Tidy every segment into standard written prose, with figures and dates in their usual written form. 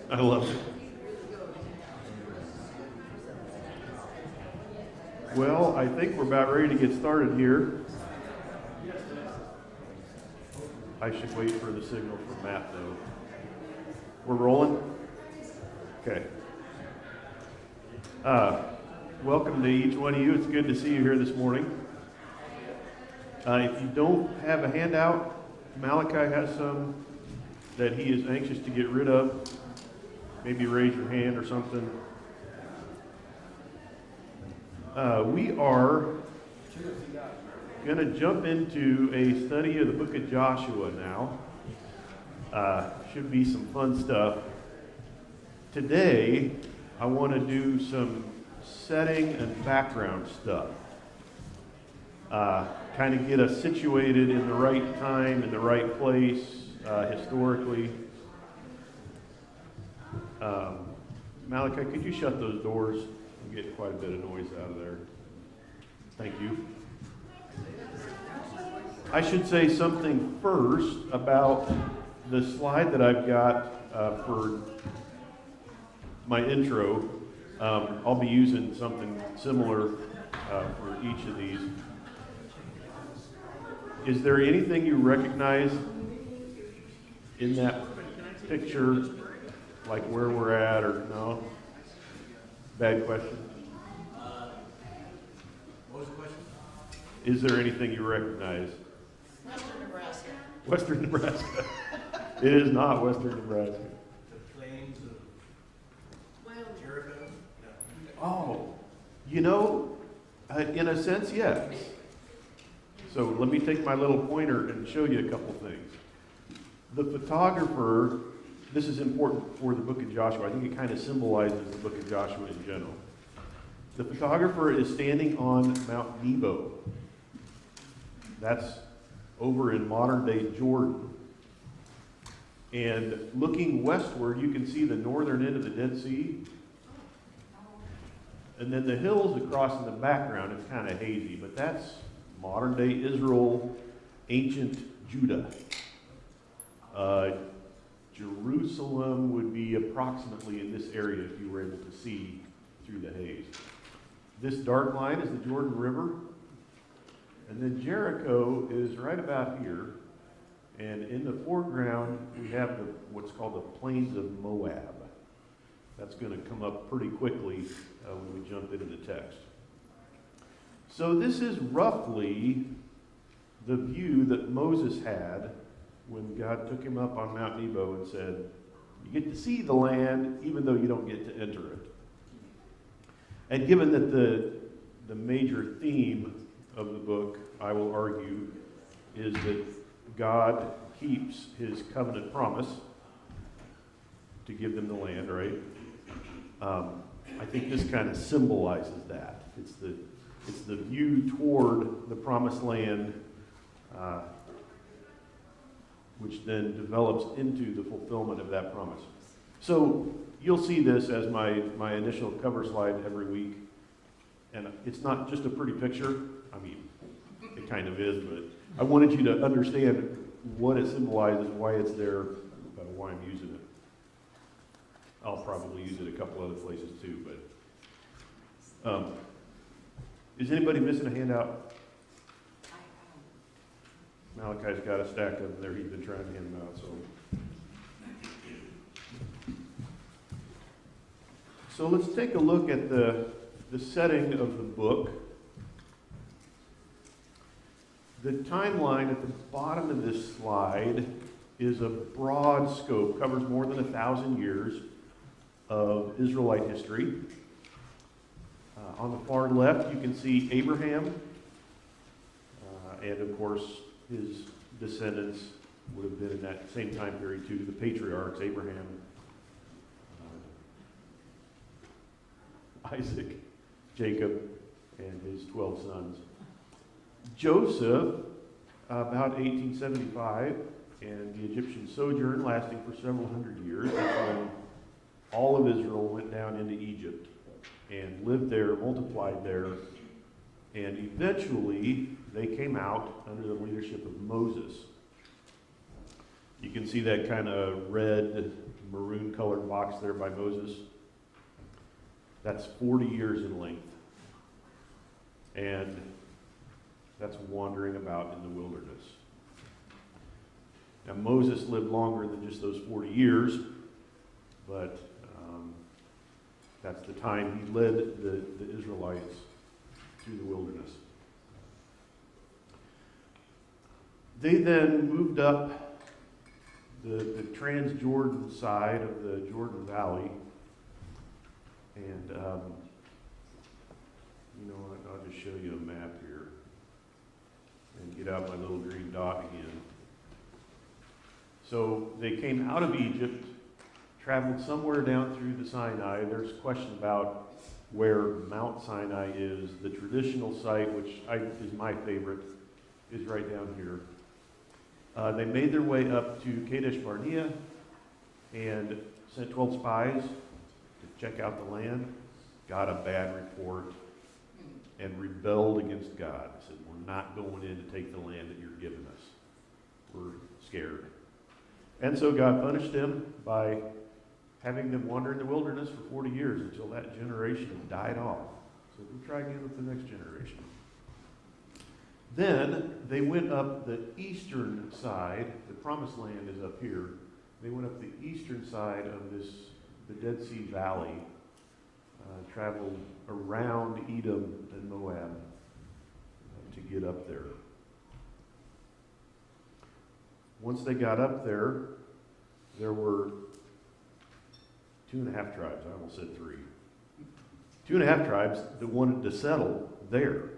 I love it. Well, I think we're about ready to get started here. I should wait for the signal from Matt, though. We're rolling? Okay. Welcome to each one of you. It's good to see you here this morning. If you don't have a handout, Malachi has some that he is anxious to get rid of. Maybe raise your hand or something. We are going to jump into a study of the book of Joshua now. Should be some fun stuff. Today, I want to do some setting and background stuff. Kind of get us situated in the right time, in the right place, historically. Malachi, could you shut those doors? I'm getting quite a bit of noise out of there. Thank you. I should say something first about the slide that I've got for my intro. I'll be using something similar for each of these. Is there anything you recognize in that picture, like where we're at, or no? Bad question. What was the question? Is there anything you recognize? Western Nebraska. Western Nebraska. It is not Western Nebraska. The plains of Jericho? No. Oh, you know, in a sense, yes. So let me take my little pointer and show you a couple things. The photographer, this is important for the book of Joshua. I think it kind of symbolizes the book of Joshua in general. The photographer is standing on Mount Nebo. That's over in modern-day Jordan. And looking westward, you can see the northern end of the Dead Sea. And then the hills across in the background, it's kind of hazy, but that's modern-day Israel, ancient Judah. Jerusalem would be approximately in this area if you were able to see through the haze. This dark line is the Jordan River. And then Jericho is right about here. And in the foreground, we have what's called the Plains of Moab. That's going to come up pretty quickly when we jump into the text. So this is roughly the view that Moses had when God took him up on Mount Nebo and said, you get to see the land even though you don't get to enter it. And given that the major theme of the book, I will argue, is that God keeps his covenant promise to give them the land, right? I think this kind of symbolizes that. It's the view toward the promised land, which then develops into the fulfillment of that promise. So you'll see this as my initial cover slide every week. And it's not just a pretty picture. I mean, it kind of is, but I wanted you to understand what it symbolizes, why it's there, why I'm using it. I'll probably use it a couple other places too, but is anybody missing a handout? Malachi's got a stack of them there. He's been trying to hand them out. So let's take a look at the setting of the book. The timeline at the bottom of this slide is a broad scope, covers more than 1,000 years of Israelite history. On the far left, you can see Abraham, and of course, his descendants would have been in that same time period too, the patriarchs, Abraham, Isaac, Jacob, and his 12 sons. Joseph, about 1875, and the Egyptian sojourn lasting for several hundred years. That's when all of Israel went down into Egypt and lived there, multiplied there, and eventually they came out under the leadership of Moses. You can see that kind of red maroon colored box there by Moses, that's 40 years in length. And that's wandering about in the wilderness. Now Moses lived longer than just those 40 years, but that's the time he led the Israelites through the wilderness. They then moved up the Transjordan side of the Jordan Valley, and I'll just show you a map here and get out my little green dot again. So they came out of Egypt, traveled somewhere down through the Sinai. There's a question about where Mount Sinai is. The traditional site, which is my favorite, is right down here. They made their way up to Kadesh Barnea and sent 12 spies to check out the land, got a bad report, and rebelled against God. They said, we're not going in to take the land that you're giving us. We're scared. And so God punished them by having them wander in the wilderness for 40 years until that generation died off. So we'll try again with the next generation. Then they went up the eastern side. The promised land is up here. They went up the eastern side of the Dead Sea Valley, traveled around Edom and Moab to get up there. Once they got up there, there were 2.5 tribes. I almost said 3. 2.5 tribes that wanted to settle there.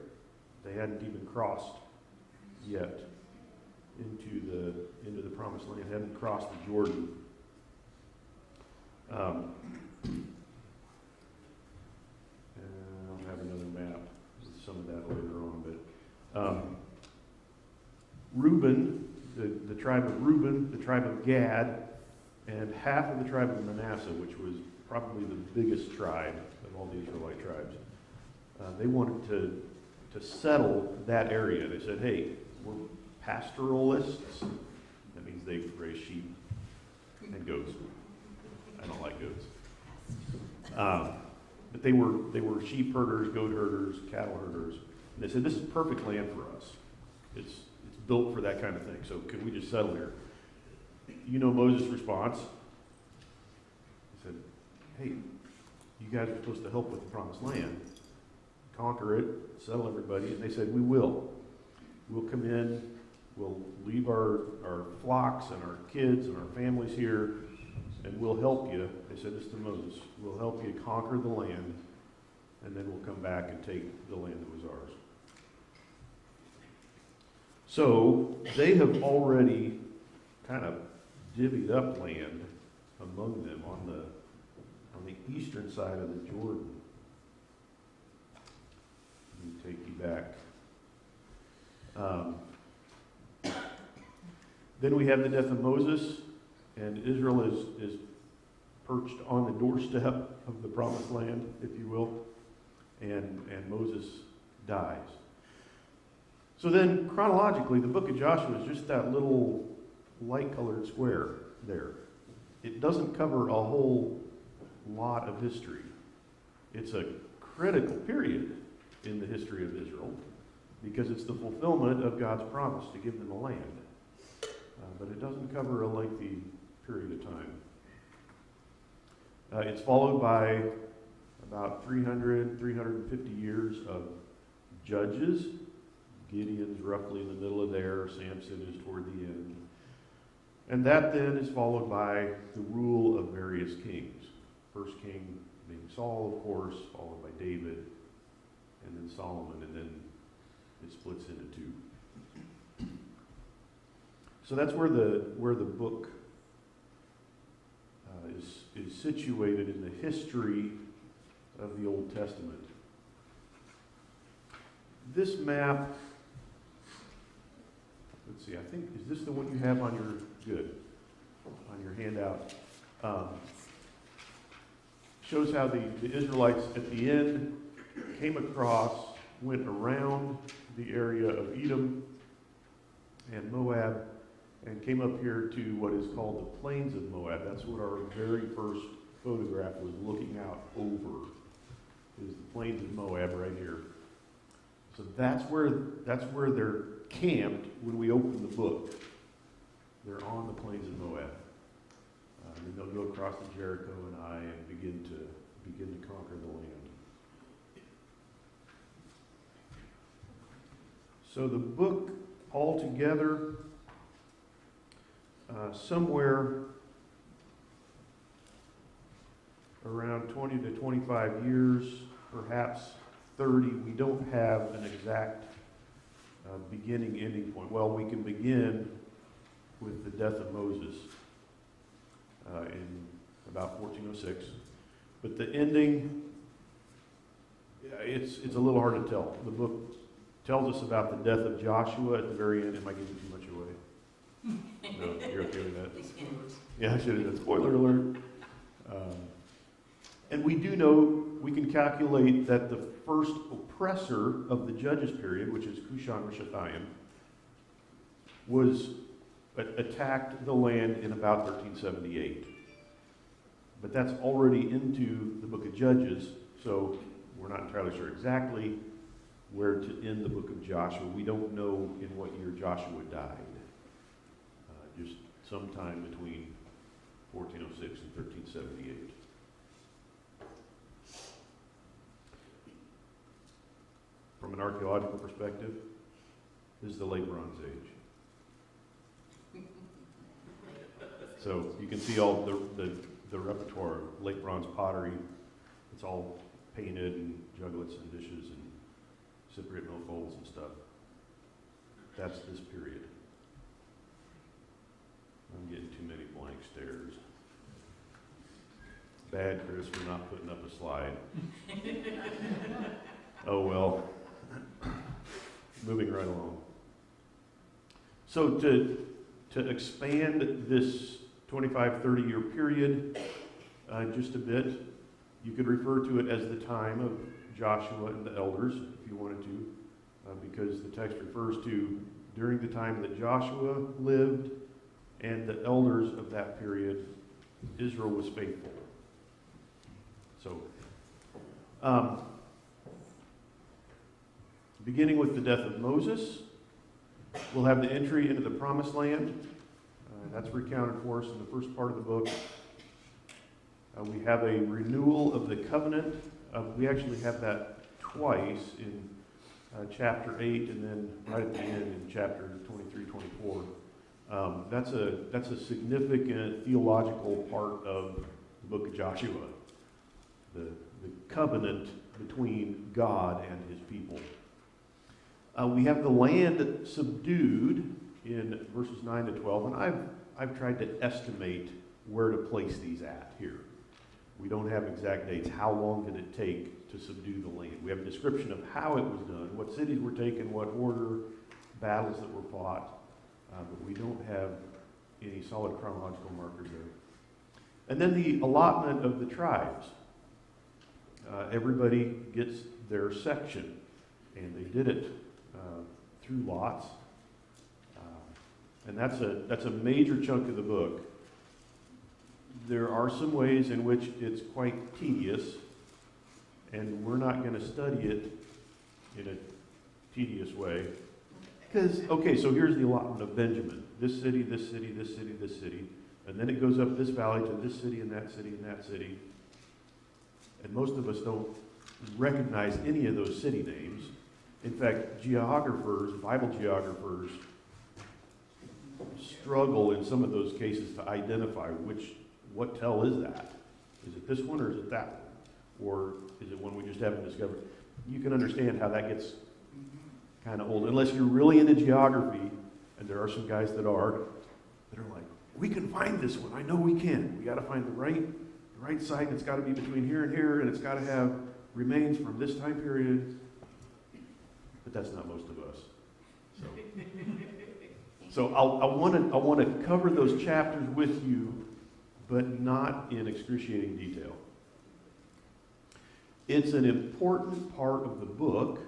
They hadn't even crossed yet into the promised land. Hadn't crossed the Jordan. I'll have another map with some of that later on. But Reuben, the tribe of Reuben, the tribe of Gad, and half of the tribe of Manasseh, which was probably the biggest tribe of all the Israelite tribes, they wanted to settle that area. They said, hey, we're pastoralists. That means they raise sheep and goats. I don't like goats. But they were sheep herders, goat herders, cattle herders. And they said, this is perfect land for us. It's built for that kind of thing. So can we just settle here? You know Moses' response. He said, hey, you guys are supposed to help with the promised land. Conquer it, settle everybody. And they said, we will. We'll come in, we'll leave our flocks and our kids and our families here, and we'll help you. They said this to Moses. We'll help you conquer the land, and then we'll come back and take the land that was ours. So they have already kind of divvied up land among them on the eastern side of the Jordan. Let me take you back. Then we have the death of Moses, and Israel is perched on the doorstep of the promised land, if you will, and Moses dies. So then, chronologically, the book of Joshua is just that little light-colored square there. It doesn't cover a whole lot of history. It's a critical period in the history of Israel because it's the fulfillment of God's promise to give them a land. But it doesn't cover a lengthy period of time. It's followed by about 350 years of judges. Gideon's roughly in the middle of there. Samson is toward the end. And that then is followed by the rule of various kings. First king being Saul, of course, followed by David, and then Solomon, and then it splits into 2. So that's where the book is situated in the history of the Old Testament. This map, let's see, I think, is this the one you have on your handout? Shows how the Israelites at the end came across, went around the area of Edom and Moab, and came up here to what is called the Plains of Moab. That's what our very first photograph was looking out over, is the Plains of Moab right here. So that's where they're camped when we open the book. They're on the Plains of Moab. And they'll go across to Jericho and Ai and begin to conquer the land. So the book altogether, somewhere around 20 to 25 years, perhaps 30. We don't have an exact beginning, ending point. Well, we can begin with the death of Moses in about 1406. But the ending, it's a little hard to tell. The book tells us about the death of Joshua at the very end. Am I giving too much away? No, you're okay with that? Yeah, I should have done. Spoiler alert. And we do know, we can calculate that the first oppressor of the Judges period, which is Cushan-Rishathaim, attacked the land in about 1378. But that's already into the book of Judges, so we're not entirely sure exactly where to end the book of Joshua. We don't know in what year Joshua died. Just sometime between 1406 and 1378. From an archaeological perspective, this is the late Bronze Age. So you can see all the repertoire of late bronze pottery. It's all painted and juglets and dishes and Cypriot milk bowls and stuff. That's this period. I'm getting too many blank stares. Bad, Kris, for not putting up a slide. Oh well. Moving right along. So to expand this 25, 30-year period just a bit, you could refer to it as the time of Joshua and the elders, if you wanted to, because the text refers to during the time that Joshua lived and the elders of that period, Israel was faithful. So, beginning with the death of Moses, we'll have the entry into the Promised Land. That's recounted for us in the first part of the book. We have a renewal of the covenant. We actually have that twice in chapter 8 and then right at the end in chapter 23, 24. That's a significant theological part of the book of Joshua, the covenant between God and his people. We have the land subdued in verses 9 to 12, and I've tried to estimate where to place these at here. We don't have exact dates. How long did it take to subdue the land? We have a description of how it was done, what cities were taken, what order, battles that were fought, but we don't have any solid chronological markers there. And then the allotment of the tribes. Everybody gets their section, and they did it through lots. And that's a major chunk of the book. There are some ways in which it's quite tedious, and we're not going to study it in a tedious way. Because, okay, so here's the allotment of Benjamin. This city, this city, this city, this city. And then it goes up this valley to this city and that city and that city. And most of us don't recognize any of those city names. In fact, geographers, Bible geographers, struggle in some of those cases to identify what tell is that? Is it this one or is it that one? Or is it one we just haven't discovered? You can understand how that gets kind of old, unless you're really into geography, and there are some guys that are like, we can find this one. I know we can. We got to find the right site, and it's got to be between here and here, and it's got to have remains from this time period. But that's not most of us. So I want to cover those chapters with you, but not in excruciating detail. It's an important part of the book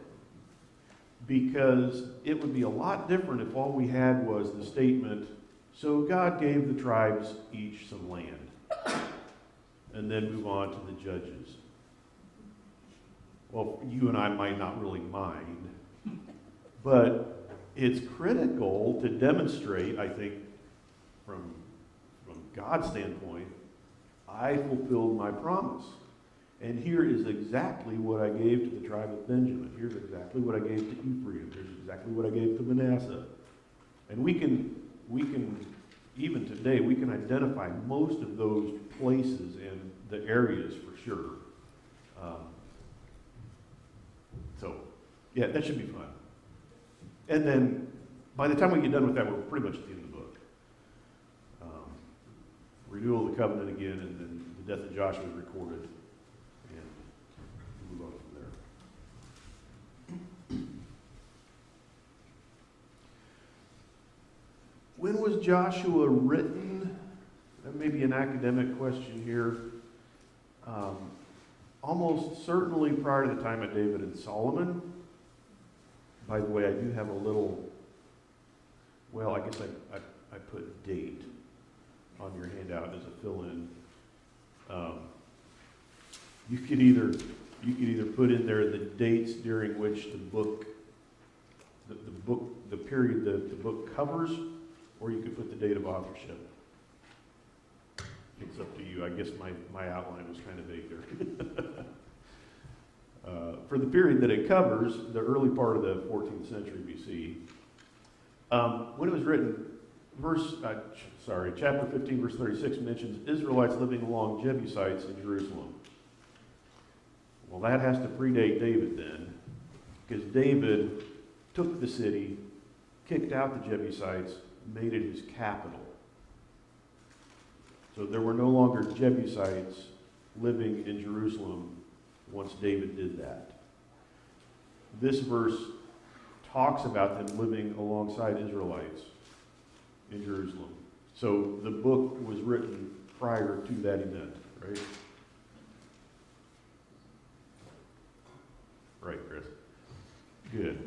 because it would be a lot different if all we had was the statement, So God gave the tribes each some land, and then move on to the judges. Well, you and I might not really mind, but it's critical to demonstrate, I think, from God's standpoint, I fulfilled my promise. And here is exactly what I gave to the tribe of Benjamin. Here's exactly what I gave to Ephraim. Here's exactly what I gave to Manasseh. And we can, even today, we can identify most of those places and the areas for sure. So, yeah, that should be fun. And then, by the time we get done with that, we're pretty much at the end of the book. Renewal of the covenant again, and then the death of Joshua is recorded. And we'll move on from there. When was Joshua written? That may be an academic question here. Almost certainly prior to the time of David and Solomon. By the way, I do have a little, well, I guess I put date on your handout as a fill-in. You could either put in there the dates during which the period the book covers, or you could put the date of authorship. It's up to you. I guess my outline was kind of vague there. For the period that it covers, the early part of the 14th century BC, when it was written, chapter 15, verse 36 mentions Israelites living along Jebusites in Jerusalem. Well, that has to predate David then, because David took the city, kicked out the Jebusites, made it his capital. So there were no longer Jebusites living in Jerusalem once David did that. This verse talks about them living alongside Israelites in Jerusalem. So the book was written prior to that event, right? Right, Kris? Good.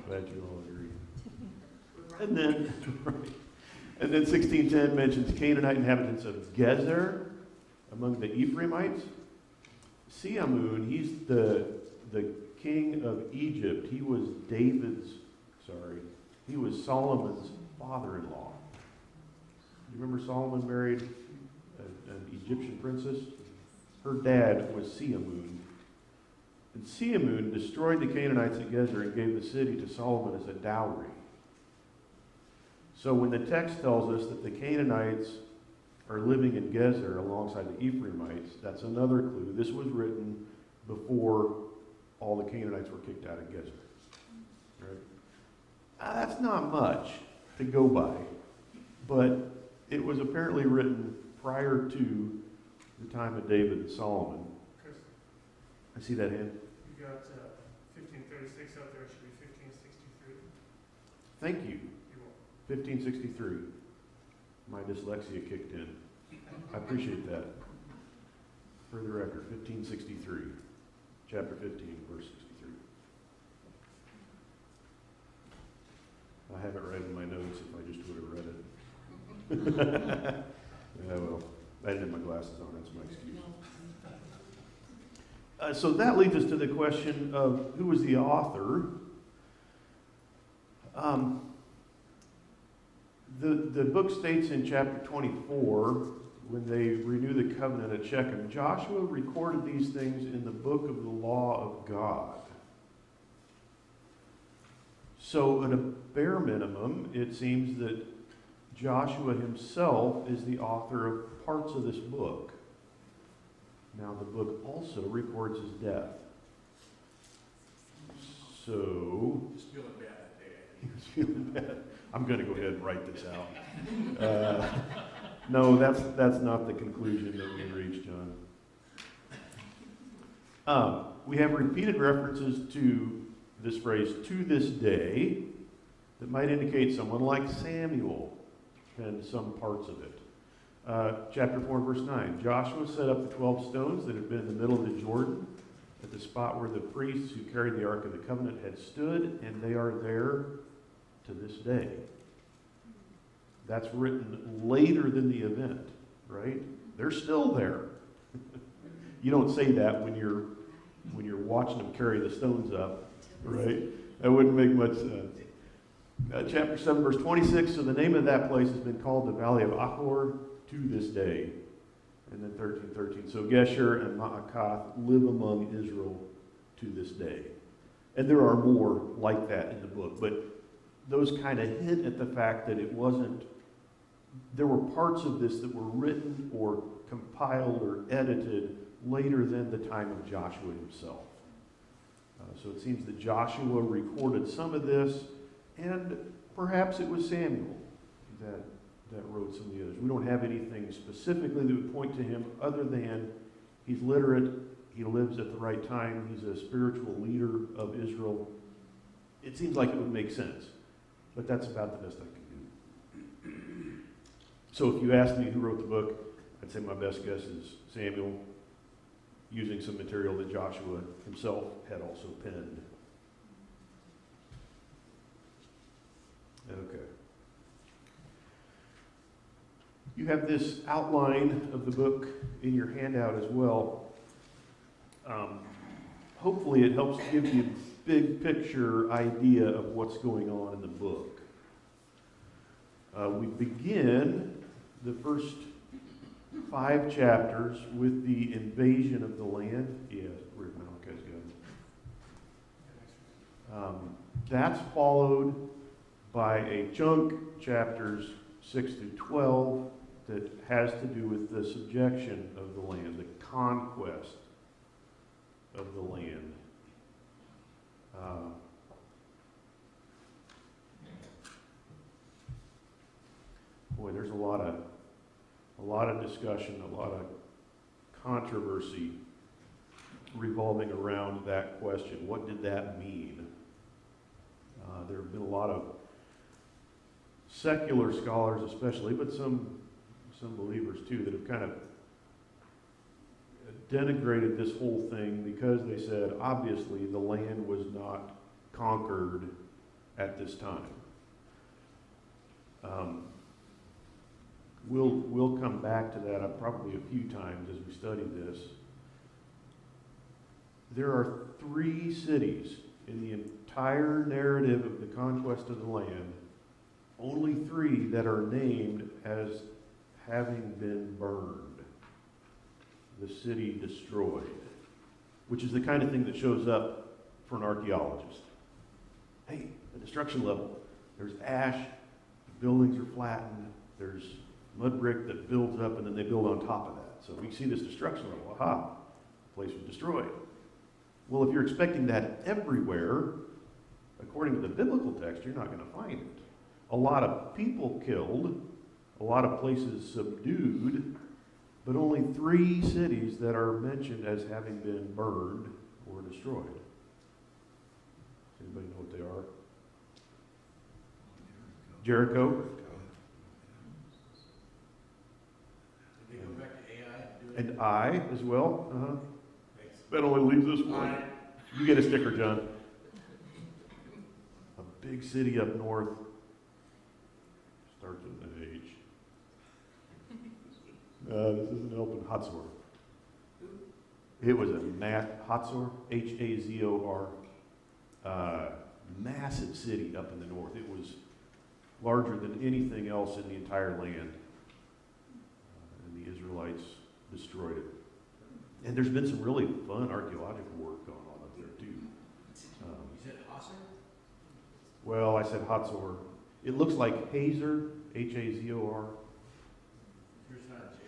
Glad you all agree. And then, right. And then 16:10 mentions Canaanite inhabitants of Gezer among the Ephraimites. Seamun, he's the king of Egypt. He was Solomon's father-in-law. You remember Solomon married an Egyptian princess? Her dad was Seamun. And Seamun destroyed the Canaanites at Gezer and gave the city to Solomon as a dowry. So when the text tells us that the Canaanites are living in Gezer alongside the Ephraimites, that's another clue. This was written before all the Canaanites were kicked out of Gezer. Right? That's not much to go by, but it was apparently written prior to the time of David and Solomon. Kris, I see that hand. you got 1536 out there. It should be 1563. Thank you. You will. 1563. My dyslexia kicked in. I appreciate that. For the record, 1563. Chapter 15, verse 63. I have it right in my notes if I just would have read it. Yeah, well, I didn't have my glasses on. That's my excuse. So that leads us to the question of who was the author. The book states in chapter 24, when they renew the covenant at Shechem, Joshua recorded these things in the book of the law of God. So at a bare minimum, it seems that Joshua himself is the author of parts of this book. Now the book also records his death. So Just feeling bad that day. he was feeling bad. I'm going to go ahead and write this out. No, that's not the conclusion that we reached, John. We have repeated references to this phrase, to this day, that might indicate someone like Samuel and some parts of it. Chapter 4, verse 9. Joshua set up the 12 stones that had been in the middle of the Jordan at the spot where the priests who carried the Ark of the Covenant had stood, and they are there to this day. That's written later than the event, right? They're still there. You don't say that when you're watching them carry the stones up, right? That wouldn't make much sense. Chapter 7, verse 26, so the name of that place has been called the Valley of Achor to this day. And then 13:13, so Gesher and Ma'akath live among Israel to this day. And there are more like that in the book, but those kind of hint at the fact that it wasn't, there were parts of this that were written or compiled or edited later than the time of Joshua himself. So it seems that Joshua recorded some of this, and perhaps it was Samuel that wrote some of the others. We don't have anything specifically that would point to him other than he's literate, he lives at the right time, he's a spiritual leader of Israel. It seems like it would make sense, but that's about the best I can do. So if you ask me who wrote the book, I'd say my best guess is Samuel, using some material that Joshua himself had also penned. Okay. You have this outline of the book in your handout as well. Hopefully it helps give you a big picture idea of what's going on in the book. We begin the first 5 chapters with the invasion of the land. Yeah, where'd Malachi's go? That's followed by a chunk, chapters 6 through 12, that has to do with the subjection of the land, the conquest of the land. Boy, there's a lot of discussion, a lot of controversy revolving around that question. What did that mean? There have been a lot of secular scholars especially, but some believers too, that have kind of denigrated this whole thing because they said, obviously, the land was not conquered at this time. We'll come back to that probably a few times as we study this. There are 3 cities in the entire narrative of the conquest of the land, only 3 that are named as having been burned. The city destroyed, which is the kind of thing that shows up for an archaeologist. Hey, the destruction level. There's ash, the buildings are flattened, there's mud brick that builds up, and then they build on top of that. So we see this destruction level. Aha, the place was destroyed. Well, if you're expecting that everywhere, according to the biblical text, you're not going to find it. A lot of people killed, a lot of places subdued, but only 3 cities that are mentioned as having been burned or destroyed. Does anybody know what they are? Jericho. Did they go back to AI and do it? And Ai as well. Thanks. That only leaves us one. You get a sticker, John. A big city up north. Starts with an H. This isn't helping. Hatzor. It was a Hatzor, Hazor, massive city up in the north. It was larger than anything else in the entire land. And the Israelites destroyed it. And there's been some really fun archaeological work going on up there too. You said Hasser? Well, I said Hatzor. It looks like Hazor, Hazor. Yours not a J?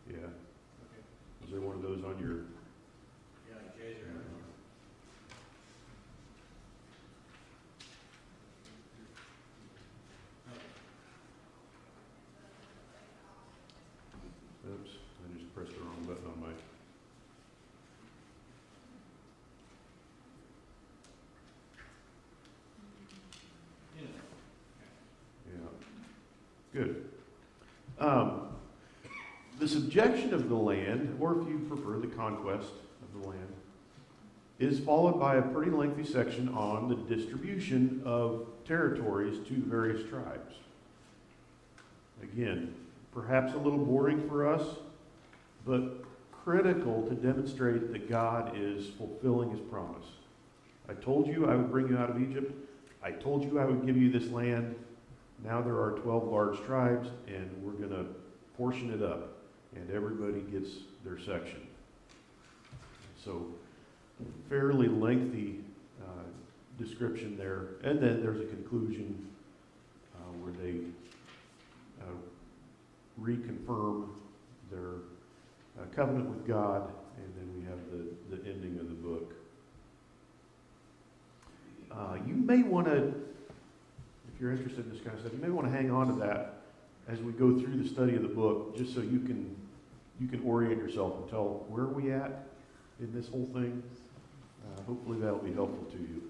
Yeah. Okay. Is there one of those on your? Yeah, J's are on. Oops, I just pressed the wrong button on my. Yeah. Good. The subjection of the land, or if you prefer, the conquest of the land, is followed by a pretty lengthy section on the distribution of territories to the various tribes. Again, perhaps a little boring for us, but critical to demonstrate that God is fulfilling his promise. I told you I would bring you out of Egypt. I told you I would give you this land. Now there are 12 large tribes, and we're going to portion it up, and everybody gets their section. So, fairly lengthy description there. And then there's a conclusion where they reconfirm their covenant with God, and then we have the ending of the book. You may want to, if you're interested in this kind of stuff, you may want to hang on to that as we go through the study of the book, just so you can orient yourself and tell where are we at in this whole thing. Hopefully that'll be helpful to you.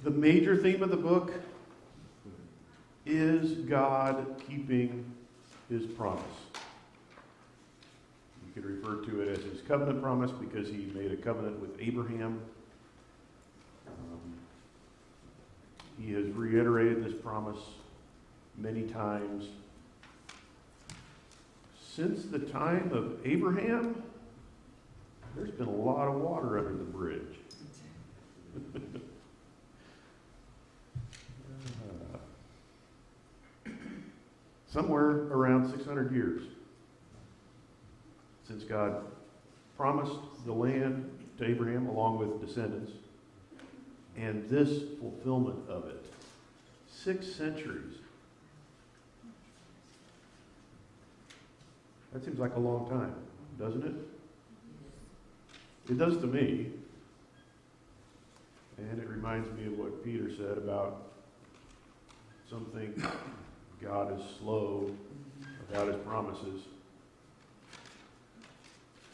The major theme of the book is God keeping his promise. You could refer to it as his covenant promise because he made a covenant with Abraham. He has reiterated this promise many times. Since the time of Abraham, there's been a lot of water under the bridge. Somewhere around 600 years since God promised the land to Abraham along with descendants, and this fulfillment of it. 6 centuries. That seems like a long time, doesn't it? It does to me. And it reminds me of what Peter said about some think God is slow about his promises.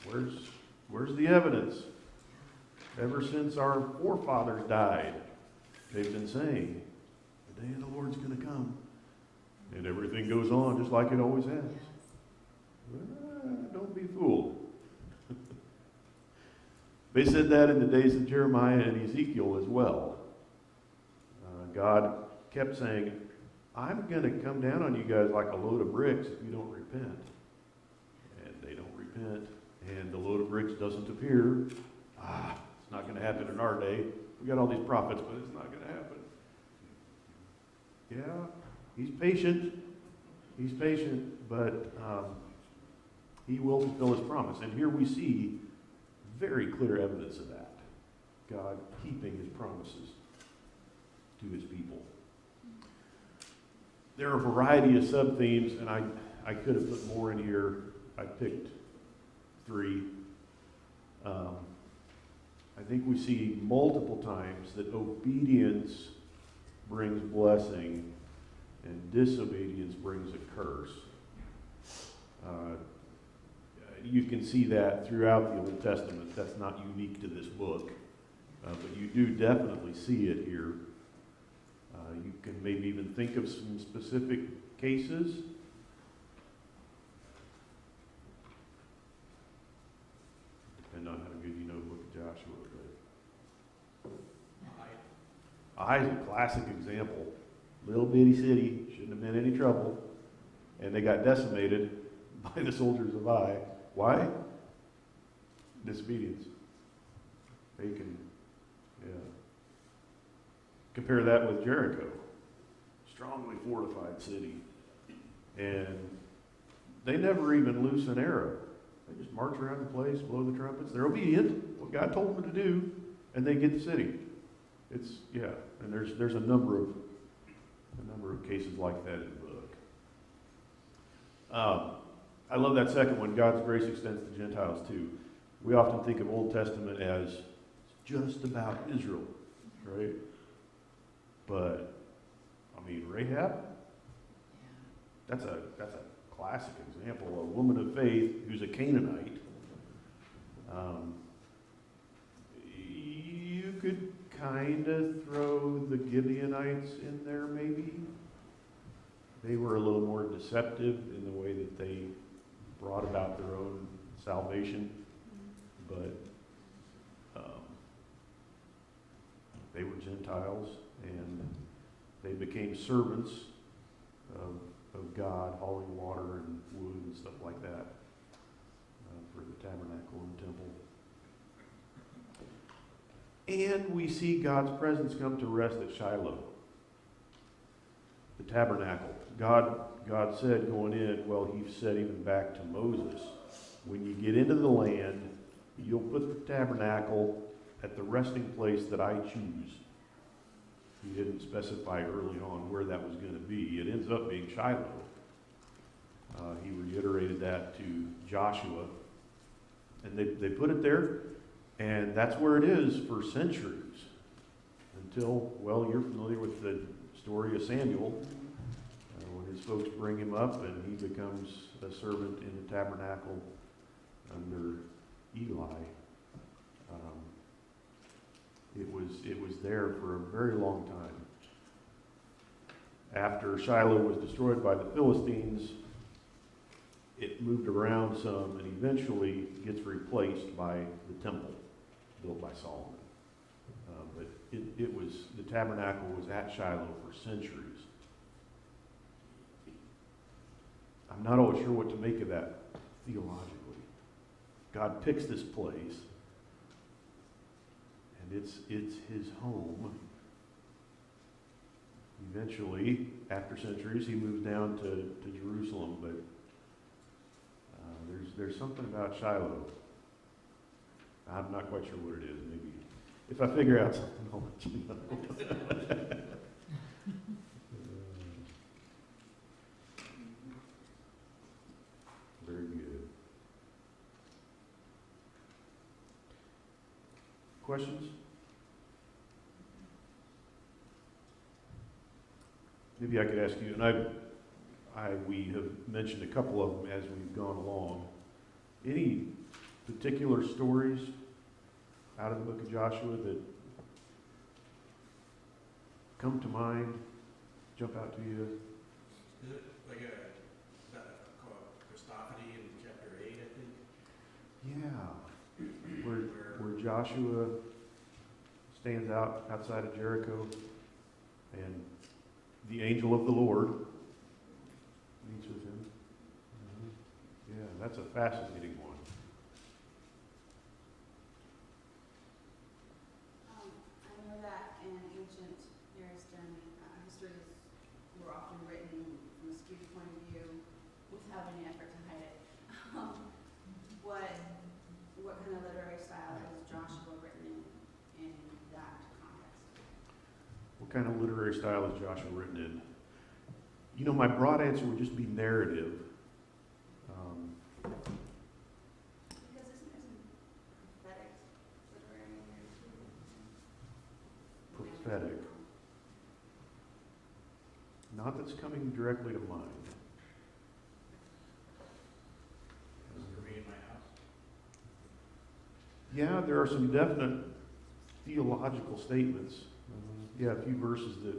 Where's the evidence? Ever since our forefathers died, they've been saying, the day of the Lord's going to come. And everything goes on just like it always has. Don't be fooled. They said that in the days of Jeremiah and Ezekiel as well. God kept saying, I'm going to come down on you guys like a load of bricks if you don't repent. And they don't repent, and the load of bricks doesn't appear. It's not going to happen in our day. We got all these prophets, but it's not going to happen. Yeah, he's patient. He's patient, but he will fulfill his promise. And here we see very clear evidence of that. God keeping his promises to his people. There are a variety of sub-themes, and I could have put more in here. I picked 3. I think we see multiple times that obedience brings blessing and disobedience brings a curse. You can see that throughout the Old Testament. That's not unique to this book, but you do definitely see it here. You can maybe even think of some specific cases. Depending on how good you know the book of Joshua. But Ai's a classic example. Little bitty city, shouldn't have been any trouble, and they got decimated by the soldiers of Ai. Why? Disobedience. Bacon. Yeah. Compare that with Jericho. Strongly fortified city. And they never even loose an arrow. They just march around the place, blow the trumpets. They're obedient, what God told them to do, and they get the city. And there's a number of cases like that in the book. I love that second one, God's grace extends to Gentiles too. We often think of Old Testament as just about Israel, right? But, I mean, Rahab, that's a classic example, a woman of faith who's a Canaanite. You could kind of throw the Gibeonites in there, maybe. They were a little more deceptive in the way that they brought about their own salvation. But They were Gentiles, and they became servants of God, hauling water and wood and stuff like that for the tabernacle and temple. And we see God's presence come to rest at Shiloh, the tabernacle. God said going in, well, he said even back to Moses, when you get into the land, you'll put the tabernacle at the resting place that I choose. He didn't specify early on where that was going to be. It ends up being Shiloh. He reiterated that to Joshua. And they put it there, and that's where it is for centuries. Until, well, you're familiar with the story of Samuel, when his folks bring him up, and he becomes a servant in the tabernacle under Eli. It was there for a very long time. After Shiloh was destroyed by the Philistines, it moved around some and eventually gets replaced by the temple built by Solomon. But the tabernacle was at Shiloh for centuries. I'm not always sure what to make of that theologically. God picks this place, and it's his home. Eventually, after centuries, he moves down to Jerusalem, but there's something about Shiloh. I'm not quite sure what it is. Maybe if I figure out something, I'll let you know. Very good. Questions? Maybe I could ask you, and we have mentioned a couple of them as we've gone along. Any particular stories out of the book of Joshua that come to mind, jump out to you? Is it like called Christophany in chapter 8, I think? Yeah. Where Joshua stands outside of Jericho, and the angel of the Lord meets with him. Yeah, that's a fascinating one. I know that in ancient Near Eastern histories were often written from a skewed point of view without any effort to hide it. What kind of literary style is Joshua written in that context? What kind of literary style is Joshua written in? You know, my broad answer would just be narrative. Because isn't there some prophetic literary in there too? Prophetic. Not that's coming directly to mind. For me in my house. Yeah, there are some definite theological statements. Yeah, a few verses that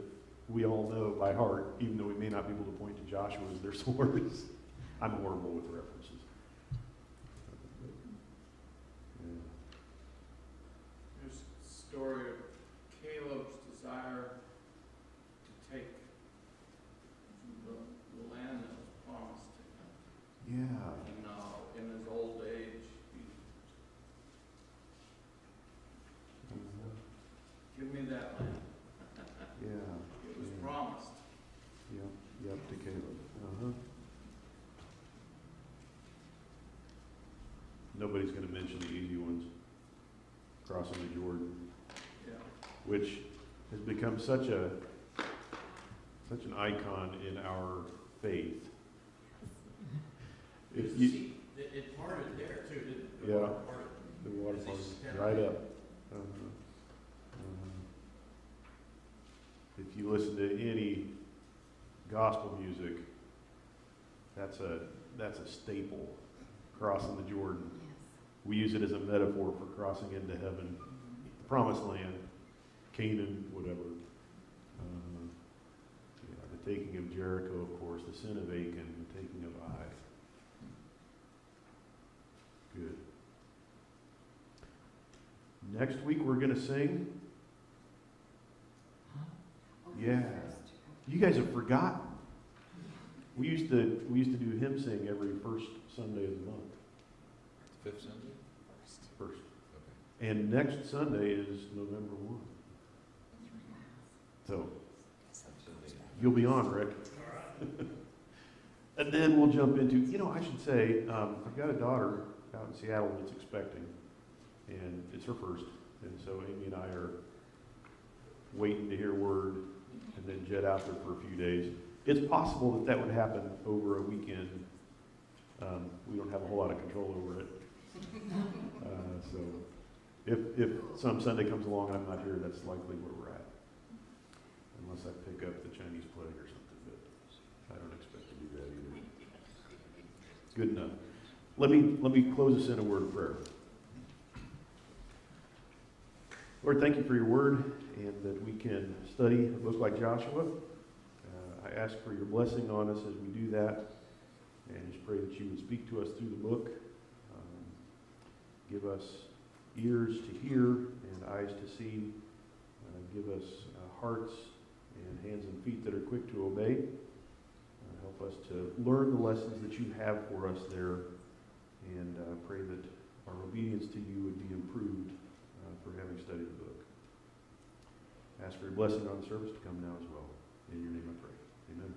we all know by heart, even though we may not be able to point to Joshua as their source. I'm horrible with references. Yeah. There's a story of Caleb's desire to take the land that was promised to him. Yeah. And in his old age, give me that land. Yeah. It was Yeah. promised. Yep, to Caleb. Nobody's going to mention the easy ones. Crossing the Jordan, Yeah. which has become such an icon in our faith. If you, It parted there too, didn't it? Yeah. Water parted. the water As they falls stepped right in. up. If you listen to any gospel music, that's a staple. Crossing the Jordan. Yes. We use it as a metaphor for crossing into heaven, the promised land, Canaan, whatever. The taking of Jericho, of course, the sin of Achan, the taking of Ai. Good. Next week we're going to sing Yeah. You guys have forgotten. We used to do hymn sing every first Sunday of the month. Fifth Sunday? First. And next Sunday is November 1. So, you'll be on, Rick. And then we'll jump into, I should say, I've got a daughter out in Seattle that's expecting, and it's her first. And so Amy and I are waiting to hear word and then jet out there for a few days. It's possible that would happen over a weekend. We don't have a whole lot of control over it. So if some Sunday comes along and I'm not here, that's likely where we're at. Unless I pick up the Chinese plague or something, but I don't expect to do that either. Good enough. Let me close us in a word of prayer. Lord, thank you for your word and that we can study a book like Joshua. I ask for your blessing on us as we do that, and just pray that you would speak to us through the book. Give us ears to hear and eyes to see. Give us hearts and hands and feet that are quick to obey. Help us to learn the lessons that you have for us there, and pray that our obedience to you would be improved for having studied the book. Ask for your blessing on the service to come now as well. In your name I pray. Amen.